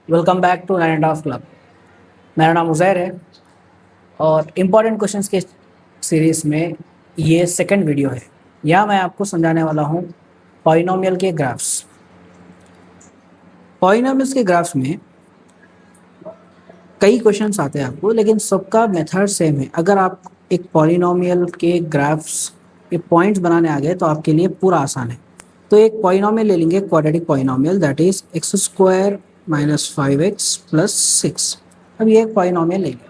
Welcome back to 9.5 club. मेरा नाम उज़ैर है और इम्पॉर्टेंट क्वेश्चंस के सीरीज़ में ये सेकंड वीडियो है। यहाँ मैं आपको समझाने वाला हूँ पॉलिनोमियल के ग्राफ्स। पॉलिनोमियल्स के ग्राफ्स में कई क्वेश्चंस आते हैं आपको, लेकिन सबका मेथड सेम है। अगर आप एक पॉलिनोमियल के ग्राफ्स के पॉइंट्स बनाने आ गए तो आपके लिए पूरा आसान है। तो एक पॉलिनोमियल ले लेंगे, quadratic polynomial, that is x square minus 5x plus 6। अब ये एक पॉलिनोमियल लेंगे।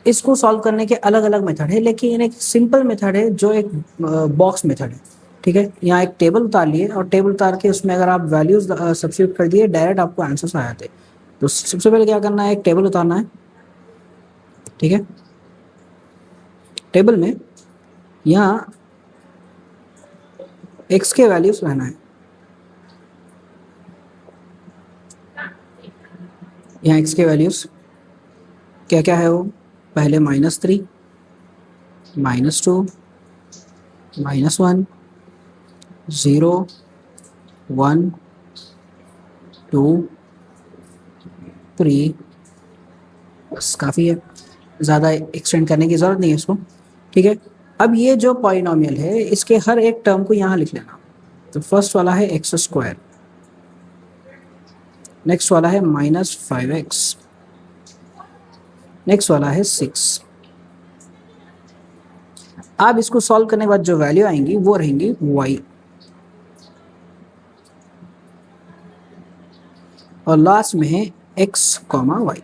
इसको सॉल्व करने के अलग अलग मेथड है, लेकिन एक सिंपल मेथड है जो एक बॉक्स मेथड है। ठीक है, यहाँ एक टेबल उतार लिए और टेबल उतार के उसमें अगर आप वैल्यूज सब्स्टिट्यूट कर दिए, डायरेक्ट आपको आंसर्स आ जाते। तो सबसे पहले क्या करना है, एक टेबल उतारना है। ठीक है, टेबल में यहाँ x के वैल्यूज रहना है। यहाँ x के वैल्यूज क्या क्या है वो, पहले -3, -2, -1, 0, 1, 2, 3। बस काफ़ी है, ज़्यादा एक्सटेंड करने की ज़रूरत नहीं है इसको। ठीक है, अब ये जो पॉलिनोमियल है इसके हर एक टर्म को यहाँ लिख लेना। तो फर्स्ट वाला है एक्स स्क्वायर, नेक्स्ट वाला है -5x, नेक्स्ट वाला है 6। आप इसको सॉल्व करने के बाद जो वैल्यू आएंगी वो रहेंगी y, और लास्ट में है x, y।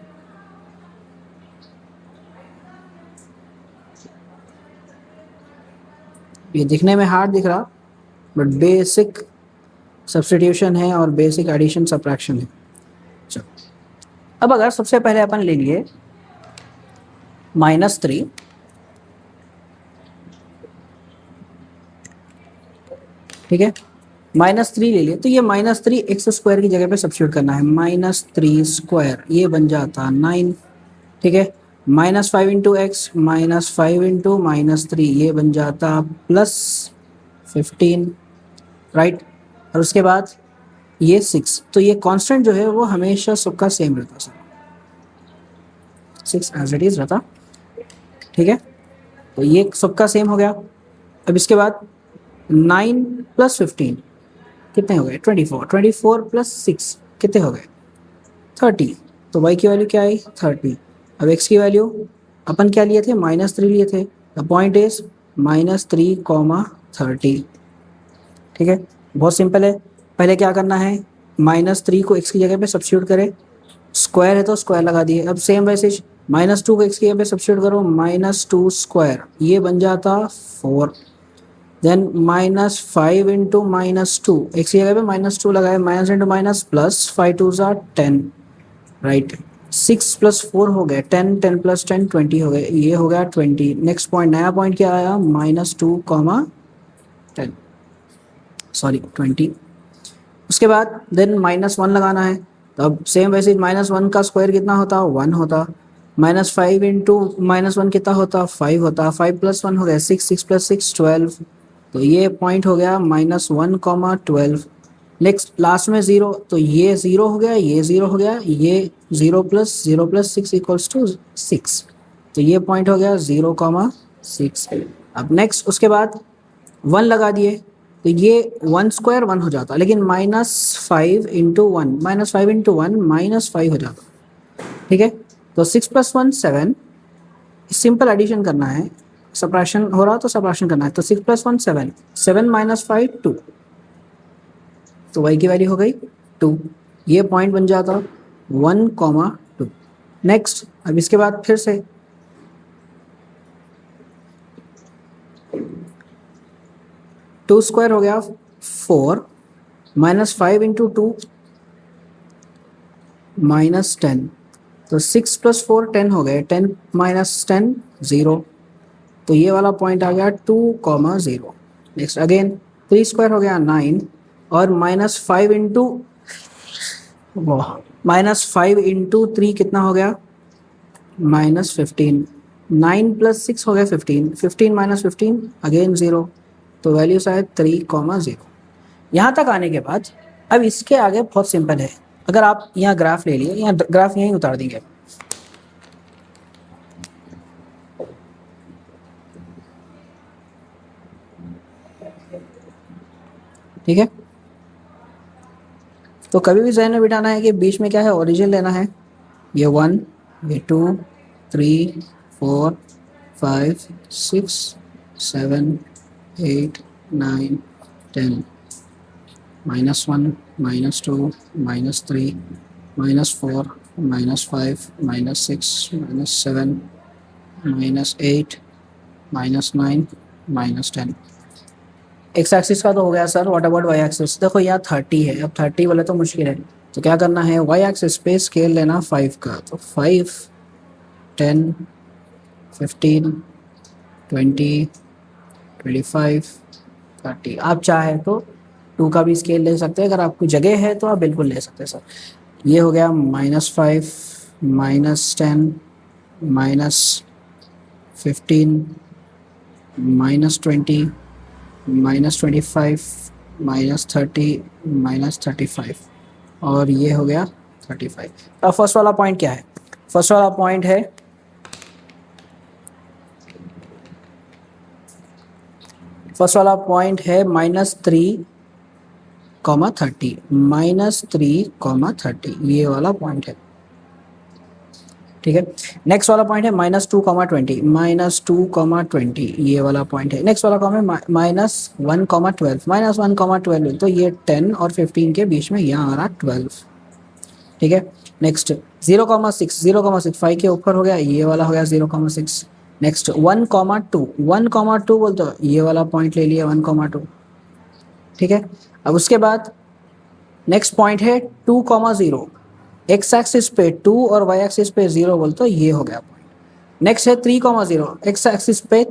ये दिखने में हार्ड दिख रहा, बट बेसिक सब्स्टिट्यूशन है और बेसिक एडिशन सब्ट्रैक्शन है। चलो, अब अगर सबसे पहले अपन ले लिए -3, ठीक है, -3 ले लिए, तो ये -3 एक्स स्क्वायर की जगह पे सब्स्टिट्यूट करना है। -3 स्क्वायर ये बन जाता 9। ठीक है, -5 इंटू एक्स, -5 इंटू -3 ये बन जाता +15, राइट। और उसके बाद ये 6, तो ये कांस्टेंट जो है वो हमेशा सबका सेम रहता सर, 6 एज इट इज रहता। ठीक है, तो ये सबका सेम हो गया। अब इसके बाद 9 + 15 कितने हो गए, 24। 24 + 6 कितने हो गए, 30। तो y की वैल्यू क्या आई, 30। अब x की वैल्यू अपन क्या लिए थे, -3 लिए थे। The point is -3, 30। ठीक है, बहुत सिंपल है। पहले क्या करना है, -3 को x की जगह पे सब्स्टिट्यूट करें, स्क्वायर है तो स्क्वायर लगा दिए। अब सेम वैसे -2 को x की जगह पे सब्स्टिट्यूट करो, -2 स्क्वायर ये बन जाता 4। देन -5 इंटू -2, x की जगह पे -2 लगाए, minus into minus plus, 5 2 10, right. 6 + 4 हो गए 10, 10 + 10 20 हो गए, ये हो गया 20। नेक्स्ट पॉइंट, नया पॉइंट क्या आया, -2, 10, सॉरी 20। उसके बाद देन -1 लगाना है। तो अब सेम वैसे -1 का स्क्वायर कितना होता, 1 होता। -5 इंटू -1 कितना होता, 5 होता। 5 + 1 हो गया 6, 6 + 6 12। तो ये पॉइंट हो गया -1, 12। नेक्स्ट लास्ट में 0, तो ये 0 हो गया, ये 0 हो गया, ये 0 + 0 + 6 = 6। तो ये पॉइंट हो गया 0, 6। अब नेक्स्ट उसके बाद 1 लगा दिए, तो ये 1 स्क्वायर 1 हो जाता, लेकिन -5 इंटू 1, -5 इंटू 1 -5 हो जाता। ठीक है, तो 6 + 1 7, सिंपल एडिशन करना है, सब्ट्रैक्शन हो रहा तो सब्ट्रैक्शन करना है। तो 6 + 1 7, 7 - 5 2, तो y की वैल्यू हो गई 2। ये पॉइंट बन जाता 1, 2। नेक्स्ट, अब इसके बाद फिर से 2 स्क्वायर हो गया 4, -5 इंटू 2 -10, तो 6 + 4 10 हो गए, 10 - 10 0। तो ये वाला पॉइंट आ गया 2, 0। नेक्स्ट अगेन 3 स्क्वायर हो गया 9, और -5 इंटू 3 कितना हो गया, -15। 9 + 6 हो गया 15, 15 - 15 अगेन 0। तो वैल्यू शायद 3, 0। यहाँ तक आने के बाद अब इसके आगे बहुत सिंपल है। अगर आप यहाँ ग्राफ ले लिए, यहाँ ग्राफ यहीं उतार देंगे, ठीक है। तो कभी भी जहन में बिठाना है कि बीच में क्या है, ओरिजिन लेना है। ये 1, ये 2, 3, 4, 5, 6, 7, 8, 9, 10, -1, -2, -3, -4, -5, -6, -7, -8, -9, -10। एक्स एक्सिस का तो हो गया sir. What about Y axis? देखो यहाँ 30 है, अब 30 वाले तो मुश्किल है, तो क्या करना है, वाई एक्सिस पे स्केल लेना 5 का, तो 5, 10, 15, 20, 25, 30। आप चाहे तो 2 का भी स्केल ले सकते हैं, अगर आपको जगह है तो आप बिल्कुल ले सकते हैं सर। ये हो गया -5, -10, -15, -20, -25, -30, -35, और ये हो गया 35। अब फर्स्ट वाला पॉइंट क्या है? फर्स्ट वाला पॉइंट है -3, -30, -3, ये वाला पॉइंट है, ठीक है। नेक्स्ट वाला पॉइंट है -2, -20, -2, ये वाला पॉइंट है। नेक्स्ट वाला कॉम है -1, -12, -1, -12, तो ये 10 और 15 के बीच में यहाँ आ रहा 12, ठीक है। नेक्स्ट 0,6, 0,6 5 के ऊपर हो गया, ये वाला हो गया 0,6। नेक्स्ट 1,2, 1,2 बोल तो ये वाला पॉइंट ले लिया 1,2, ठीक है। अब उसके बाद नेक्स्ट पॉइंट है 2,0, एक्स एक्सिस पे 2 और वाई एक्सिस पे 0 बोल तो ये हो गया पॉइंट। नेक्स्ट है 3,0, एक्स एक्सिस पे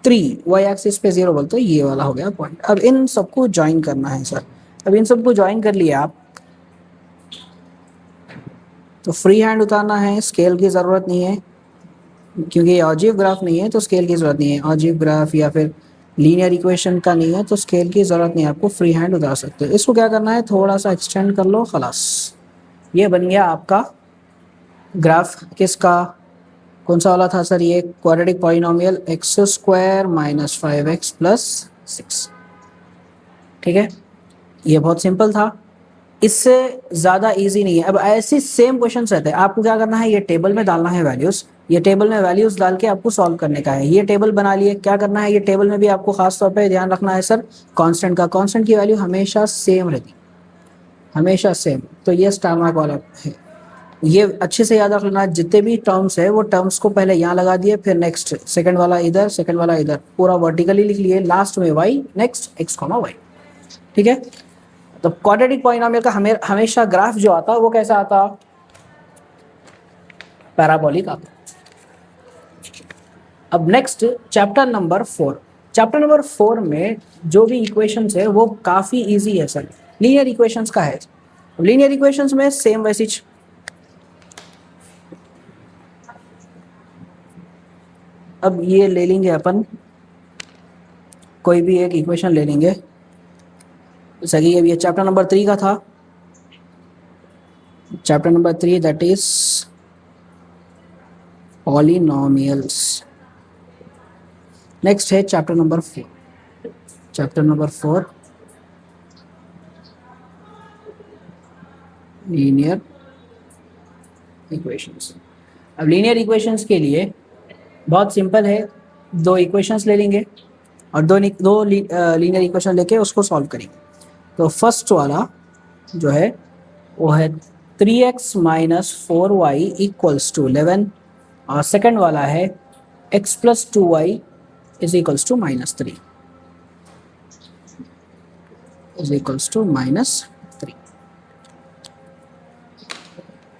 3, वाई एक्सिस पे 0 बोल तो ये वाला हो गया पॉइंट। अब इन सबको ज्वाइन करना है सर। अब इन सबको ज्वाइन कर लिया आप, तो फ्री हैंड उतारना है, स्केल की ज़रूरत नहीं है, क्योंकि ये ऑजिव ग्राफ नहीं है तो स्केल की ज़रूरत नहीं है। ऑजिव ग्राफ या फिर लीनियर इक्वेशन का नहीं है तो स्केल की ज़रूरत नहीं है, आपको फ्री हैंड उतार सकते हो। इसको क्या करना है, थोड़ा सा एक्सटेंड कर लो, खलास, ये बन गया आपका ग्राफ। किसका, कौन सा वाला था सर? ये क्वाड्रेटिक पॉलिनोमियल x² - 5x + 6, ठीक है। ये बहुत सिंपल था, इससे ज़्यादा इजी नहीं है। अब ऐसे सेम क्वेश्चन रहते हैं, आपको क्या करना है, ये टेबल में डालना है वैल्यूज़, ये टेबल में वैल्यूज़ डाल के आपको सॉल्व करने का है। ये टेबल बना लिए, क्या करना है, ये टेबल में भी आपको खास तौर पे ध्यान रखना है सर कांस्टेंट का। कांस्टेंट की वैल्यू हमेशा सेम रहती, हमेशा सेम। तो ये स्टार मार्क वाला है, ये अच्छे से याद रख लेना। जितने भी टर्म्स है वो टर्म्स को पहले यहाँ लगा दिए, फिर नेक्स्ट सेकंड वाला इधर, सेकंड वाला इधर, पूरा वर्टिकली लिख लिए, लास्ट में y, नेक्स्ट x, y, ठीक है। तो क्वाड्रेटिक पॉलिनोमियल का हमेशा ग्राफ जो आता वो कैसा आता, पैराबोलिक आता। अब next chapter number 4। Chapter number 4 में जो भी इक्वेशंस है वो काफ़ी इजी है सर, लीनियर इक्वेशंस का है। लीनियर इक्वेशंस में सेम वैसी, अब ये ले लेंगे अपन, कोई भी एक इक्वेशन ले लेंगे, जैसा कि ये चैप्टर नंबर 3 का था, chapter number 3 that is polynomials. Next है chapter number 4, chapter number 4 linear equations. अब लीनियर इक्वेशंस के लिए बहुत सिंपल है, दो इक्वेशंस ले लेंगे और दो लीनियर इक्वेशन लेके उसको सॉल्व करेंगे। तो फर्स्ट वाला जो है वो है 3x - 4y = 11, और सेकंड वाला है x + 2y = -3 -3।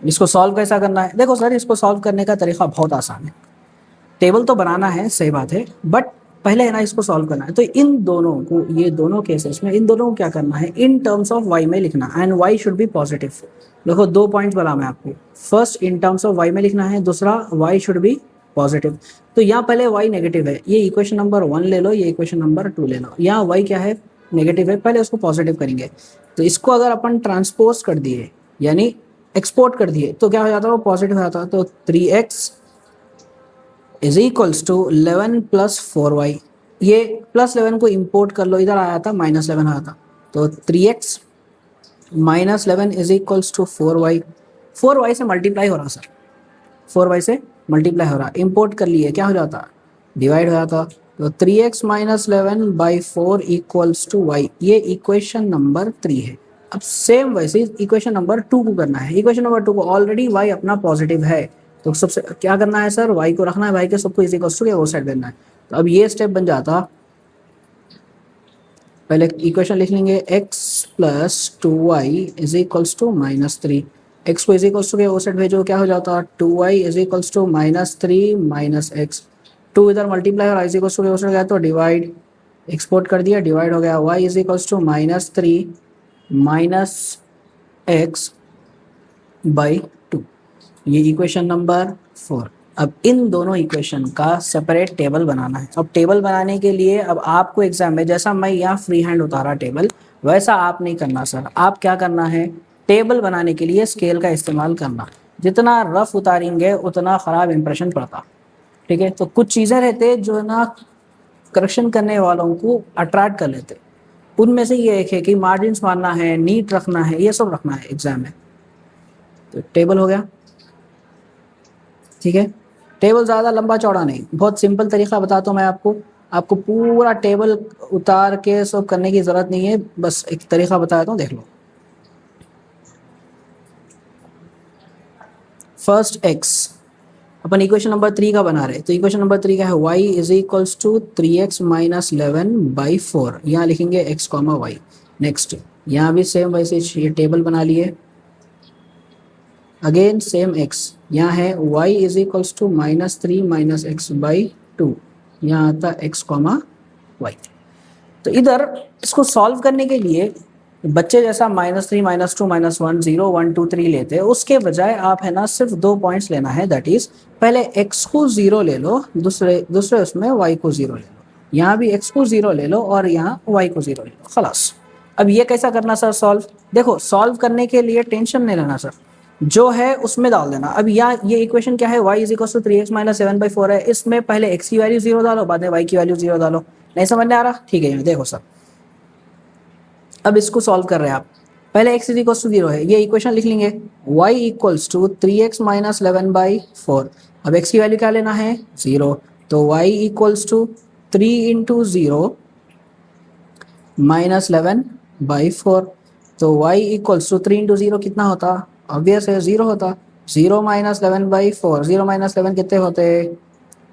इसको सॉल्व कैसा करना है, देखो सर इसको सॉल्व करने का तरीका बहुत आसान है। टेबल तो बनाना है, सही बात है, बट पहले है ना इसको सॉल्व करना है। तो इन दोनों को, ये दोनों केसेस में इन दोनों को क्या करना है, इन टर्म्स ऑफ y में लिखना, and y should be positive. देखो दो पॉइंट्स बोला मैं आपको, first in terms of y में लिखना है, दूसरा y शुड बी पॉजिटिव। तो यहाँ पहले y नेगेटिव है, ये इक्वेशन नंबर 1 ले लो, ये इक्वेशन नंबर 2 ले लो। यहाँ y क्या है, नेगेटिव है, पहले उसको पॉजिटिव करेंगे। तो इसको अगर अपन ट्रांसपोज कर दिए यानी एक्सपोर्ट कर दिए तो क्या हो जाता है, वो पॉजिटिव हो जाता है। तो 3x is equals to 11 plus 4y, ये प्लस 11 को इंपोर्ट कर लो, इधर आया था माइनस 11 आया था, तो 3x minus 11 is equals to 4y, 4y से मल्टीप्लाई हो रहा सर, 4y से मल्टीप्लाई हो रहा, इंपोर्ट कर लिए क्या हो जाता, डिवाइड हो जाता। तो 3x minus 11 by 4 equals to y, ये इक्वेशन नंबर 3 है। अब सेम वैसे इक्वेशन नंबर 2 को करना है। इक्वेशन नंबर 2 को ऑलरेडी y अपना पॉजिटिव है, तो सबसे क्या करना है सर, y को रखना है, y के सबको इज इक्वल्स टू वो साइड देना है। तो अब ये स्टेप बन जाता, पहले इक्वेशन लिख लेंगे x plus 2y is equals to minus 3, x को इज इक्वल्स टू वो साइड भेजो, क्या हो जाता 2y is equals to minus 3 minus x, 2 इधर मल्टीप्लाई और इज इक्वल्स टू वो साइड गया तो डिवाइड, एक्सपोर्ट कर दिया, डिवाइड हो गया, y is equals to minus 3 minus x by 2, ये इक्वेशन नंबर 4। अब इन दोनों इक्वेशन का सेपरेट टेबल बनाना है। अब टेबल बनाने के लिए अब आपको एग्जाम में जैसा मैं यहाँ फ्री हैंड उतारा टेबल, वैसा आप नहीं करना सर। आप क्या करना है, टेबल बनाने के लिए स्केल का इस्तेमाल करना, जितना रफ उतारेंगे उतना ख़राब इंप्रेशन पड़ता, ठीक है। तो कुछ चीज़ें रहते जो ना करेक्शन करने वालों को अट्रैक्ट कर लेते, उनमें से ये एक है कि मार्जिन मारना है, नीट रखना है, ये सब रखना है एग्जाम में। तो टेबल हो गया, ठीक है। टेबल ज़्यादा लंबा चौड़ा नहीं, बहुत सिंपल तरीका बताता हूँ मैं आपको पूरा टेबल उतार के सब करने की ज़रूरत नहीं है, बस एक तरीका बताता हूँ, देख लो। फर्स्ट x अपन इक्वेशन नंबर 3 का बना रहे, तो इक्वेशन नंबर 3 का है y is equals to 3x minus 11 by 4, यहाँ लिखेंगे x कॉमा वाई। नेक्स्ट यहाँ भी सेम वैसे ये टेबल बना लिए, अगेन सेम x, यहाँ है y is equals to minus 3 minus X by 2, यहाँ आता x कॉमा वाई। तो इधर इसको सॉल्व करने के लिए बच्चे जैसा माइनस 3 माइनस 2 माइनस 1 0 1 2 3 लेते हैं, उसके बजाय आप है ना सिर्फ 2 पॉइंट्स लेना है, दैट इज पहले x को 0 ले लो, दूसरे उसमें y को 0 ले लो, यहाँ भी x को 0 ले लो और यहाँ y को 0 ले लो, खलास। अब ये कैसा करना सर सॉल्व, देखो सॉल्व करने के लिए टेंशन नहीं लेना सर, जो है उसमें डाल देना। अब यहाँ ये इक्वेशन क्या है, y is equal to 3x minus 7 by 4 है, इसमें पहले x की वैल्यू 0 डालो, बाद में y की वैल्यू 0 डालो। नहीं समझ में आ रहा, ठीक है। देखो सर अब इसको सॉल्व कर रहे हैं आप, पहले x इज इक्वल टू 0 है, ये इक्वेशन लिख लेंगे, y equals to 3x minus 11 by 4, अब x की वैल्यू क्या लेना है 0, तो y equals to 3 into 0 minus 11 by 4, तो y इक्वल्स टू 3 इंटू 0 कितना होता, ऑब्वियस है 0 होता, 0 माइनस 11 बाई 4, 0 माइनस 11 कितने होते,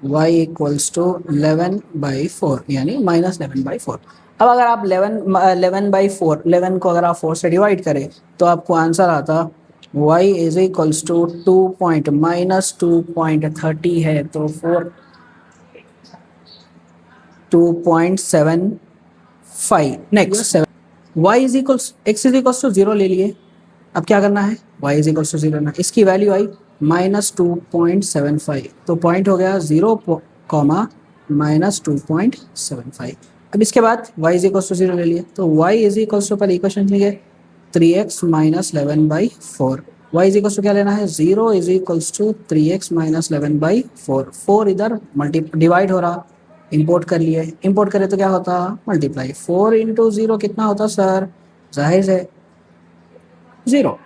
y इक्वल्स टू 11 बाई 4 यानी माइनस 11 बाई 4। अब अगर आप 11 बाई 4, 11 को अगर आप 4 से डिवाइड करें तो आपको आंसर आता y इज इक्वल्स टू 2.-2.30 है, तो 2.75। Next y is equals x is equals to 0 ले लिए, अब क्या करना है y इज इक्वल्स टू 0 ना, इसकी वैल्यू आई माइनस 2.75, तो पॉइंट हो गया 0 कॉमा माइनस 2.75। अब इसके बाद y इज इक्वल्स टू 0 ले लिए, तो y इज इक्वल्स टू पहले इक्वेशन लिए 3x minus 11 by 4, y is equals to क्या लेना है 0 is equals to 3x minus 11 by 4, 4 इधर डिवाइड हो रहा, इंपोर्ट कर लिए, इंपोर्ट करें तो क्या होता मल्टीप्लाई, 4 इंटू 0 कितना होता सर, जाहिर है 0।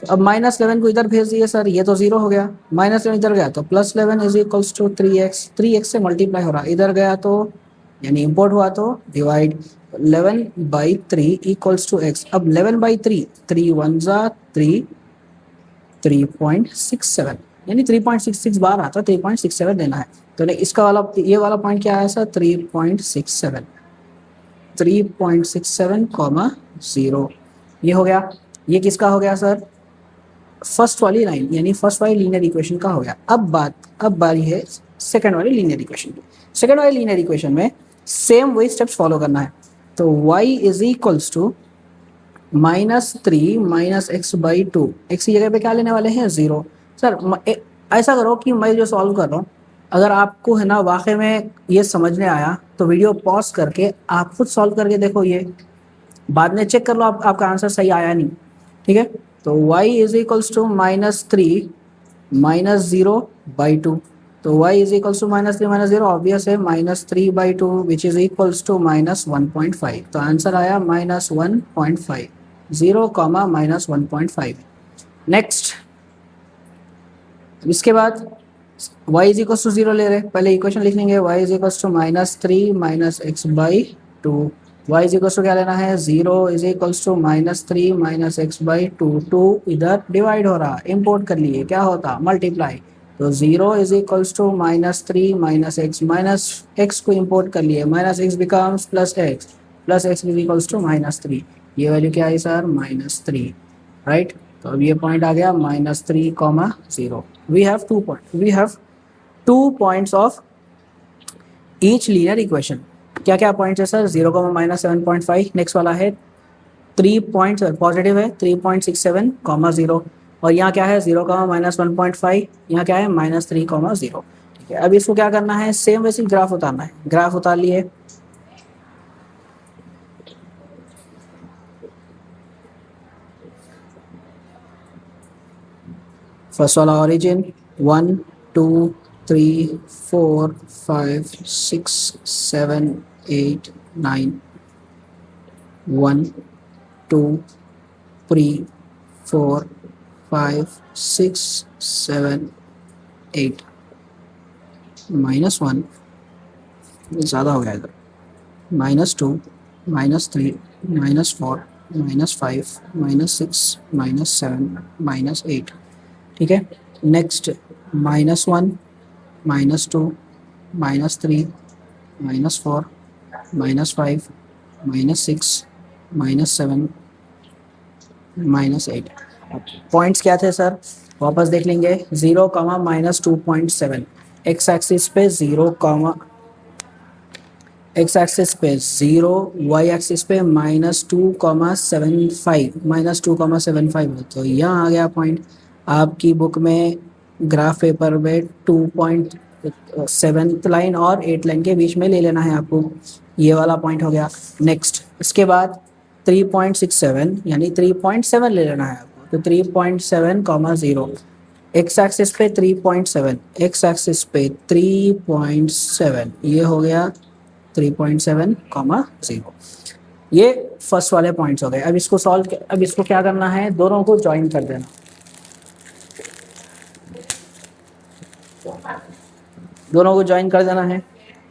अब माइनस 11 को इधर भेज दिए सर, ये तो 0 हो गया, माइनस 11 इधर गया तो plus 11 is equals to 3x से मल्टीप्लाई हो रहा, इधर गया तो यानी इंपोर्ट हुआ तो divide, 11 by 3 equals to x। अब 11 बाई 3, 3 1 जा 3, 3.67 यानी 3.66 बार आता, 3.67 लेना है। तो इसका वाला ये वाला पॉइंट क्या आया सर 3.67, 3.67 कॉमा 0, ये हो गया। ये किसका हो गया सर, फर्स्ट वाली लाइन यानी फर्स्ट वाली लीनियर इक्वेशन का हो गया। अब बारी है सेकंड वाली लीनियर इक्वेशन की। सेकंड वाली लीनियर इक्वेशन में सेम वही स्टेप्स फॉलो करना है, तो y is equals to minus 3 minus X by 2, X की जगह पे क्या लेने वाले हैं 0। सर ऐसा करो कि मैं जो सॉल्व कर रहा हूँ, अगर आपको है ना वाकई में ये समझ में आया तो वीडियो पॉज करके आप खुद सॉल्व करके देखो, ये बाद में चेक कर लो आपका आंसर सही आया नहीं, ठीक है। तो y इज इक्वल्स टू -3 -0/2, तो y is equals to -3 -0 obvious है, -3/2 विच इज इक्वल्स टू -1.5, तो आंसर आया -1.5, 0, -1.5। नेक्स्ट, इसके बाद y इज इक्वल्स टू 0 ले रहे, पहले इक्वेशन लिख लेंगे, y is equals to -3 - x/2, y is equals to क्या लेना है, 0 इज इक्वल्स टू -3 - x/2, 2 इधर डिवाइड हो रहा, इंपोर्ट कर लिए, क्या होता, मल्टीप्लाई, तो 0 इज इक्वल्स टू -3 - x को इंपोर्ट कर लिए, -x becomes +x is equals to -3, ये वैल्यू क्या है सर, -3, राइट। तो अब ये पॉइंट आ गया -3, 0। We have two points of each linear equation. क्या क्या पॉइंट्स है सर, 0, -7.5, नेक्स्ट वाला है 3 पॉइंट्स पॉजिटिव है, 3.67, 0, और यहाँ क्या है 0, -1.5, यहाँ क्या है -3, 0। ठीक है, अब इसको क्या करना है, सेम वैसे ग्राफ उतारना है, ग्राफ उतार लिए। फर्स्ट वाला ओरिजिन 1 2 3 4 5 6 7 8 9, 1 2 3 4 5 6 7 8, -1 ज़्यादा हो गया इधर, -2 -3 -4 -5 -6 -7 -8। ठीक है, नेक्स्ट -1 -2 -3 -4 -5 -6 -7 -8। पॉइंट्स क्या थे सर, वापस देख लेंगे, 0, -2.7, एक्स एक्सिस पे 0, एक्स एक्सिस पे 0, वाई एक्सिस पे -2,75 है, तो यहाँ आ गया पॉइंट। आपकी बुक में ग्राफ पेपर में 2.7 लाइन और 8 लाइन के बीच में ले लेना है आपको, ये वाला पॉइंट हो गया। नेक्स्ट, इसके बाद 3.67 यानी 3.7 ले लेना है आपको, तो 3.7, 0, एक्स एक्सिस पे 3.7, एक्स एक्सिस पे 3.7, ये हो गया 3.7, 0। ये फर्स्ट वाले पॉइंट्स हो गए। अब इसको अब इसको क्या करना है, दोनों को ज्वाइन कर देना, दोनों को ज्वाइन कर देना है।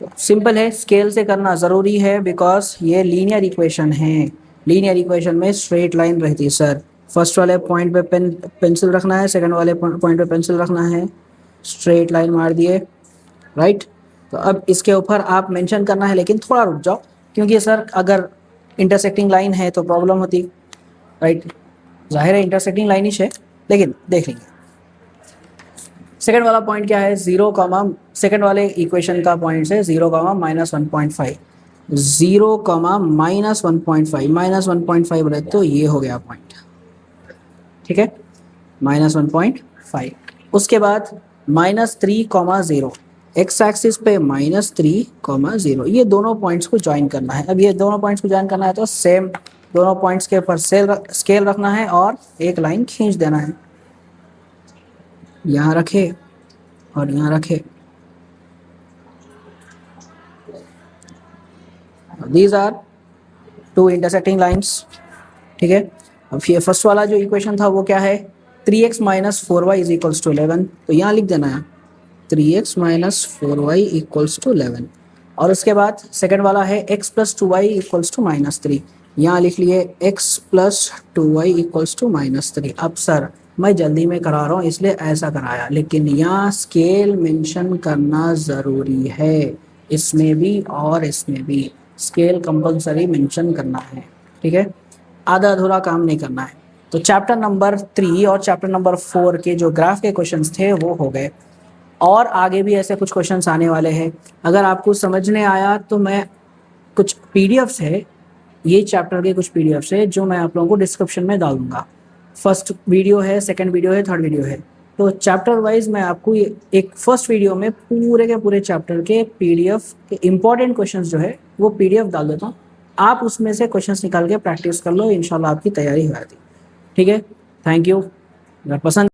तो सिंपल है, स्केल से करना ज़रूरी है बिकॉज ये लीनियर इक्वेशन है, लीनियर इक्वेशन में स्ट्रेट लाइन रहती है सर। फर्स्ट वाले पॉइंट पे पेंसिल रखना है, सेकंड वाले पॉइंट पे पेंसिल रखना है, स्ट्रेट लाइन मार दिए, राइट। तो अब इसके ऊपर आप मेंशन करना है, लेकिन थोड़ा रुक जाओ, क्योंकि सर अगर इंटरसेक्टिंग लाइन है तो प्रॉब्लम होती, राइट। जाहिर है इंटरसेक्टिंग लाइन ही है, लेकिन देख लेंगे। सेकंड वाला पॉइंट क्या है, 0, सेकंड वाले इक्वेशन का पॉइंट है 0, -1.5, 0, -1.5 रहे, तो ये हो गया पॉइंट, ठीक है, -1.5। उसके बाद -3, 0, एक्स एक्सिस पे -3, 0, ये दोनों पॉइंट्स को ज्वाइन करना है। अब ये दोनों पॉइंट्स को ज्वाइन करना है तो सेम दोनों पॉइंट्स के ऊपर स्केल रखना है और एक लाइन खींच देना है, यहाँ रखे और यहाँ रखे। These are two intersecting lines, ठीक है। अब ये फर्स्ट वाला जो इक्वेशन था वो क्या है, 3x - 4y = 11, तो यहाँ लिख देना है 3x - 4y = 11। और उसके बाद सेकंड वाला है x + 2y = -3, यहाँ लिख लिए x + 2y = -3। अब सर मैं जल्दी में करा रहा हूँ इसलिए ऐसा कराया, लेकिन यहाँ स्केल मेंशन करना ज़रूरी है, इसमें भी और इसमें भी स्केल कंपलसरी मेंशन करना है, ठीक है, आधा अधूरा काम नहीं करना है। तो चैप्टर नंबर 3 और चैप्टर नंबर 4 के जो ग्राफ के क्वेश्चंस थे वो हो गए, और आगे भी ऐसे कुछ क्वेश्चंस आने वाले हैं। अगर आपको समझने आया तो मैं कुछ पीडीएफ्स है, ये चैप्टर के कुछ पीडीएफ्स है जो मैं आप लोगों को डिस्क्रिप्शन में डाल दूंगा। फर्स्ट वीडियो है, सेकंड वीडियो है, थर्ड वीडियो है, तो चैप्टर वाइज मैं आपको एक फर्स्ट वीडियो में पूरे के पूरे चैप्टर के पीडीएफ के इंपॉर्टेंट क्वेश्चंस जो है वो पीडीएफ डाल देता हूँ, आप उसमें से क्वेश्चंस निकाल के प्रैक्टिस कर लो, इंशाल्लाह आपकी तैयारी हो जाती, ठीक है। Thank you. अगर पसंद